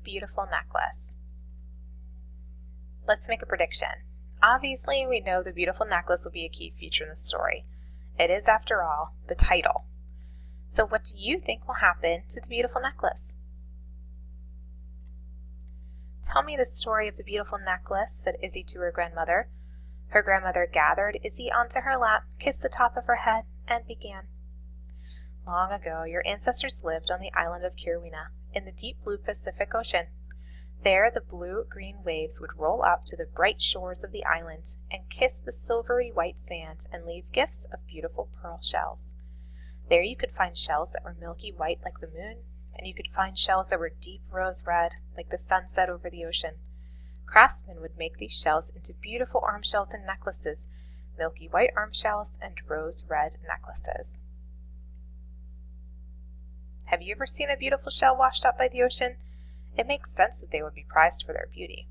beautiful necklace. Let's make a prediction. Obviously, we know the beautiful necklace will be a key feature in the story. It is, after all, the title. So what do you think will happen to the beautiful necklace? "Tell me the story of the beautiful necklace," said Izzy to her grandmother. Her grandmother gathered Izzy onto her lap, kissed the top of her head, and began. "Long ago, your ancestors lived on the island of Kirwina, in the deep blue Pacific Ocean. There the blue-green waves would roll up to the bright shores of the island and kiss the silvery white sand and leave gifts of beautiful pearl shells. There you could find shells that were milky white like the moon, and you could find shells that were deep rose red like the sunset over the ocean. Craftsmen would make these shells into beautiful arm shells and necklaces, milky white arm shells and rose red necklaces." Have you ever seen a beautiful shell washed up by the ocean? It makes sense that they would be prized for their beauty.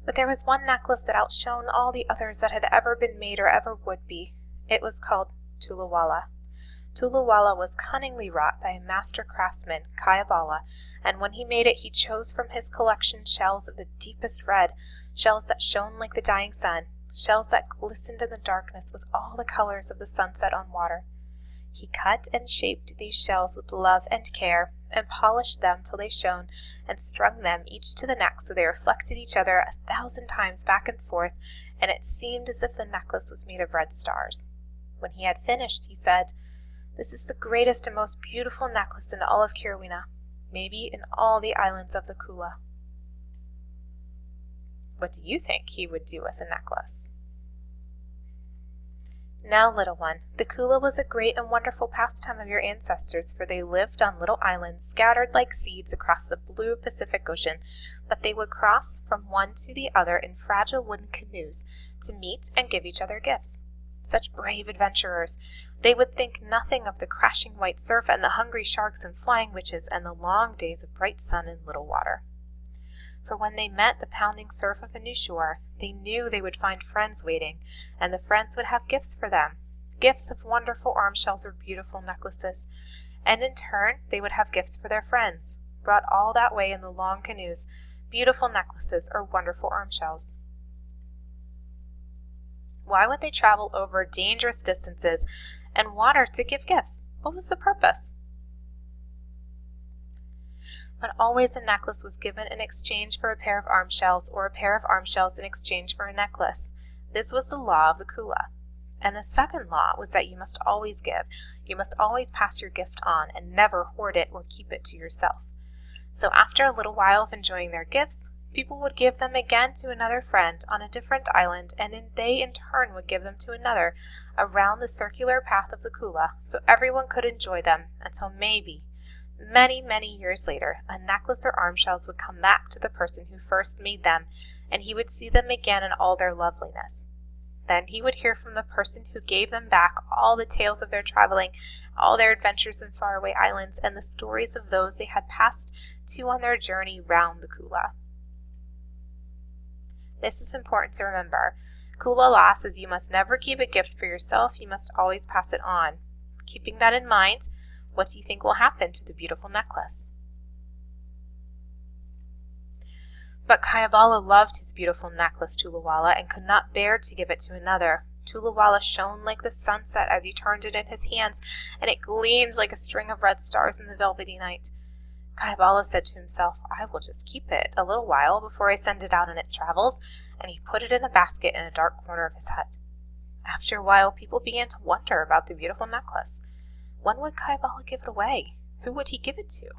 But there was one necklace that outshone all the others that had ever been made or ever would be. It was called Tulawala. Tulawala was cunningly wrought by a master craftsman, Kayabala, and when he made it he chose from his collection shells of the deepest red, shells that shone like the dying sun, shells that glistened in the darkness with all the colors of the sunset on water. He cut and shaped these shells with love and care, and polished them till they shone, and strung them each to the next so they reflected each other 1,000 times back and forth, and it seemed as if the necklace was made of red stars. When he had finished, he said, "This is the greatest and most beautiful necklace in all of Kirwina, maybe in all the islands of the Kula." What do you think he would do with the necklace? Now, little one, the Kula was a great and wonderful pastime of your ancestors, for they lived on little islands scattered like seeds across the blue Pacific Ocean, but they would cross from one to the other in fragile wooden canoes to meet and give each other gifts. Such brave adventurers! They would think nothing of the crashing white surf and the hungry sharks and flying witches and the long days of bright sun and little water. For when they met the pounding surf of a new shore, they knew they would find friends waiting, and the friends would have gifts for them, gifts of wonderful arm shells or beautiful necklaces, and in turn they would have gifts for their friends, brought all that way in the long canoes, beautiful necklaces or wonderful arm shells. Why would they travel over dangerous distances and water to give gifts? What was the purpose? But always a necklace was given in exchange for a pair of arm shells, or a pair of arm shells in exchange for a necklace. This was the law of the Kula. And the second law was that you must always give. You must always pass your gift on, and never hoard it or keep it to yourself. So after a little while of enjoying their gifts, people would give them again to another friend on a different island, and they in turn would give them to another around the circular path of the Kula, so everyone could enjoy them until maybe, many, many years later, a necklace or arm shells would come back to the person who first made them, and he would see them again in all their loveliness. Then he would hear from the person who gave them back all the tales of their traveling, all their adventures in faraway islands, and the stories of those they had passed to on their journey round the Kula. This is important to remember. Kula law says you must never keep a gift for yourself, you must always pass it on. Keeping that in mind, what do you think will happen to the beautiful necklace? But Kayabala loved his beautiful necklace, Tulawala, and could not bear to give it to another. Tulawala shone like the sunset as he turned it in his hands, and it gleamed like a string of red stars in the velvety night. Kayabala said to himself, "I will just keep it a little while before I send it out on its travels," and he put it in a basket in a dark corner of his hut. After a while, people began to wonder about the beautiful necklace. When would Kayabala give it away? Who would he give it to?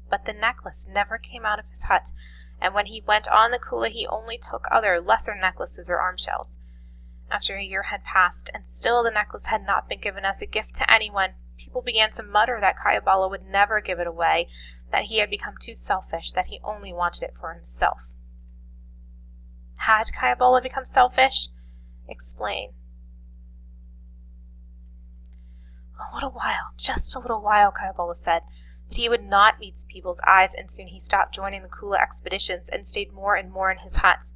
But the necklace never came out of his hut, and when he went on the Kula he only took other lesser necklaces or arm shells. After a year had passed, and still the necklace had not been given as a gift to anyone, people began to mutter that Kayabala would never give it away, that he had become too selfish, that he only wanted it for himself. Had Kayabala become selfish? Explain. "A little while, just a little while," Kayabala said, but he would not meet people's eyes, and soon he stopped joining the Kula expeditions and stayed more and more in his hut.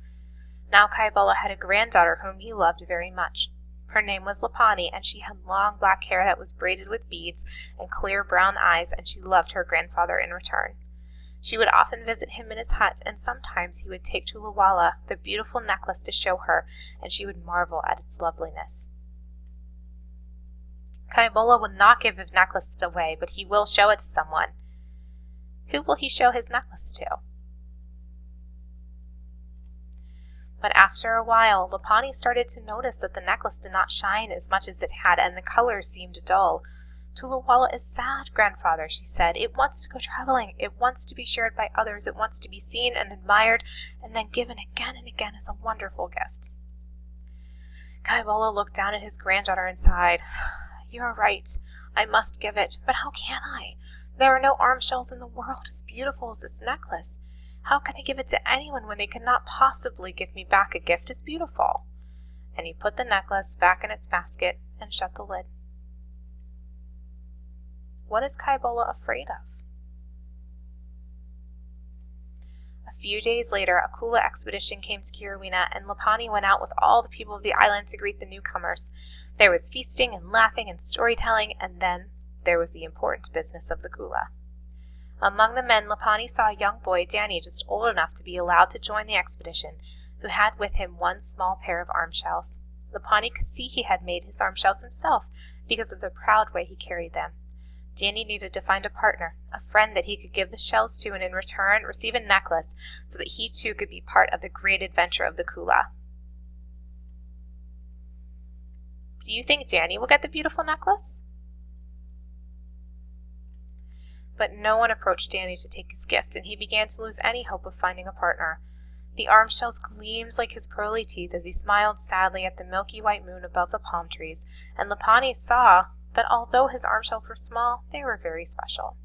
Now Kayabala had a granddaughter whom he loved very much. Her name was Lapani, and she had long black hair that was braided with beads and clear brown eyes, and she loved her grandfather in return. She would often visit him in his hut, and sometimes he would take Tuluwala the beautiful necklace to show her, and she would marvel at its loveliness. Kaybola would not give his necklace away, but he will show it to someone. Who will he show his necklace to? But after a while, Lapani started to notice that the necklace did not shine as much as it had, and the colors seemed dull. Tuluwala is sad, grandfather, she said. It wants to go traveling. It wants to be shared by others. It wants to be seen and admired, and then given again and again as a wonderful gift. Kaybola looked down at his granddaughter and sighed. You are right. I must give it, but how can I? There are no arm shells in the world as beautiful as this necklace. How can I give it to anyone when they cannot possibly give me back a gift as beautiful? And he put the necklace back in its basket and shut the lid. What is Kaybola afraid of? A few days later, a Kula expedition came to Kirawina, and Lapani went out with all the people of the island to greet the newcomers. There was feasting and laughing and storytelling, and then there was the important business of the Kula. Among the men, Lapani saw a young boy, Danny, just old enough to be allowed to join the expedition, who had with him one small pair of arm shells. Lapani could see he had made his arm shells himself because of the proud way he carried them. Danny needed to find a partner, a friend that he could give the shells to and in return receive a necklace so that he too could be part of the great adventure of the Kula. Do you think Danny will get the beautiful necklace? But no one approached Danny to take his gift, and he began to lose any hope of finding a partner. The arm shells gleamed like his pearly teeth as he smiled sadly at the milky white moon above the palm trees, and Lapani saw that although his arm shells were small, they were very special.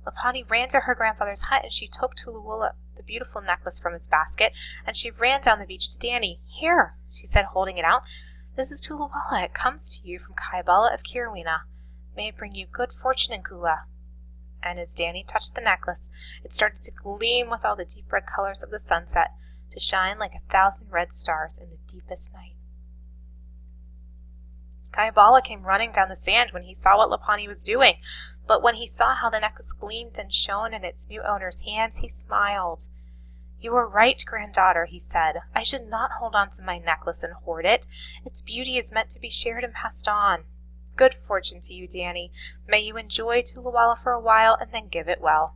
Lapani ran to her grandfather's hut, and she took Tuluwala the beautiful necklace from his basket, and she ran down the beach to Danny. Here, she said, holding it out. This is Tuluwala. It comes to you from Kaybola of Kirawina. May it bring you good fortune in Kula. And as Danny touched the necklace, it started to gleam with all the deep red colors of the sunset, to shine like 1,000 red stars in the deepest night. Kaybola came running down the sand when he saw what Lapani was doing, but when he saw how the necklace gleamed and shone in its new owner's hands, he smiled. You are right, granddaughter, he said. I should not hold on to my necklace and hoard it. Its beauty is meant to be shared and passed on. Good fortune to you, Danny. May you enjoy Tuluwala for a while and then give it well.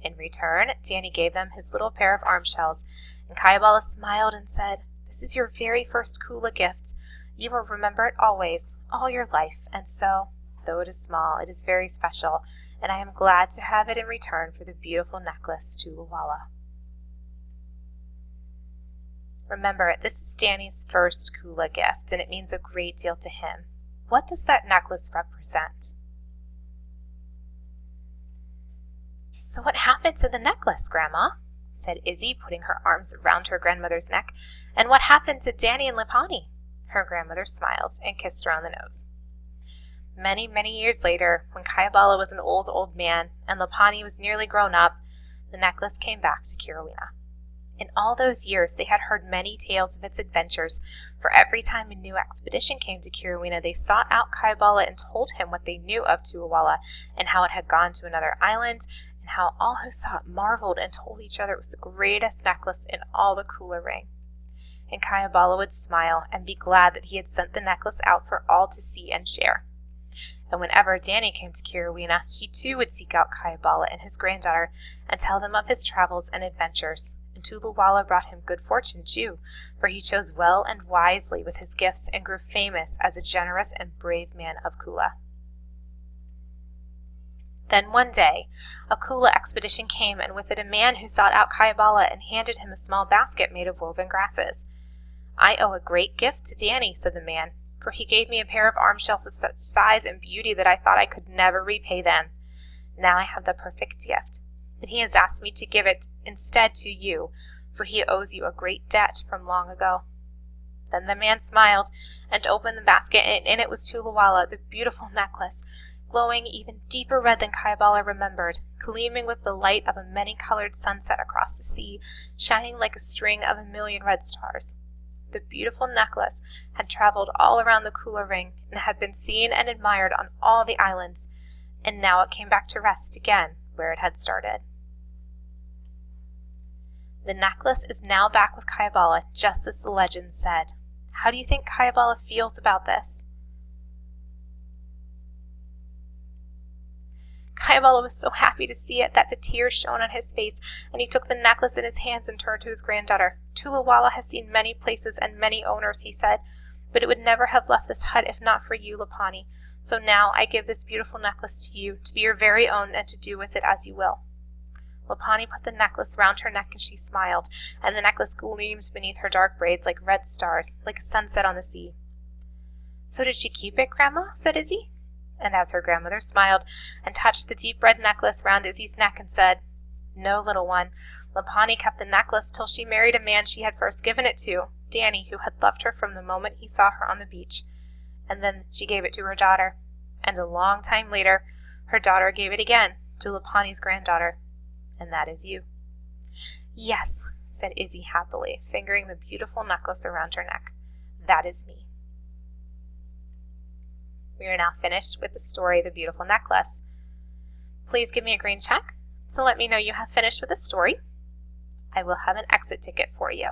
In return, Danny gave them his little pair of arm shells, and Kaybola smiled and said, This is your very first Kula gift. You will remember it always, all your life, and so, though it is small, it is very special, and I am glad to have it in return for the beautiful necklace Tuluwala. Remember, this is Danny's first Kula gift, and it means a great deal to him. What does that necklace represent? So what happened to the necklace, Grandma? Said Izzy, putting her arms around her grandmother's neck. And what happened to Danny and Lapani? Her grandmother smiled and kissed her on the nose. Many, many years later, when Kaybola was an old man and Lapani was nearly grown up, the necklace came back to Kirawina. In all those years, they had heard many tales of its adventures, for every time a new expedition came to Kirawina, they sought out Kaybola and told him what they knew of Tuluwala, and how it had gone to another island, and how all who saw it marveled and told each other it was the greatest necklace in all the Kula ring. And Kaybola would smile and be glad that he had sent the necklace out for all to see and share. And whenever Danny came to Kirawina, he too would seek out Kaybola and his granddaughter and tell them of his travels and adventures. And Tuluwala brought him good fortune too, for he chose well and wisely with his gifts and grew famous as a generous and brave man of Kula. Then one day, a Kula expedition came, and with it a man who sought out Kaybola and handed him a small basket made of woven grasses. I owe a great gift to Danny, said the man, for he gave me a pair of arm shells of such size and beauty that I thought I could never repay them. Now I have the perfect gift, and he has asked me to give it instead to you, for he owes you a great debt from long ago. Then the man smiled and opened the basket, and in it was Tuluwala, the beautiful necklace, glowing even deeper red than Kaybola remembered, gleaming with the light of a many-colored sunset across the sea, shining like a string of 1,000,000 red stars. The beautiful necklace had traveled all around the Kula ring and had been seen and admired on all the islands, and now it came back to rest again where it had started. The necklace is now back with Kayabala, just as the legend said. How do you think Kayabala feels about this? Kayabala was so happy to see it that the tears shone on his face, and he took the necklace in his hands and turned to his granddaughter. Tulawala has seen many places and many owners, he said, but it would never have left this hut if not for you, Lapani. So now I give this beautiful necklace to you, to be your very own and to do with it as you will. Lapani put the necklace round her neck and she smiled, and the necklace gleamed beneath her dark braids like red stars, like a sunset on the sea. So did she keep it, Grandma? Said Izzy. And as her grandmother smiled and touched the deep red necklace round Izzy's neck and said, No, little one, Lapani kept the necklace till she married a man she had first given it to, Danny, who had loved her from the moment he saw her on the beach. And then she gave it to her daughter. And a long time later, her daughter gave it again to Lapani's granddaughter. And that is you. Yes, said Izzy happily, fingering the beautiful necklace around her neck. That is me. We are now finished with the story, The Beautiful Necklace. Please give me a green check to let me know you have finished with the story. I will have an exit ticket for you.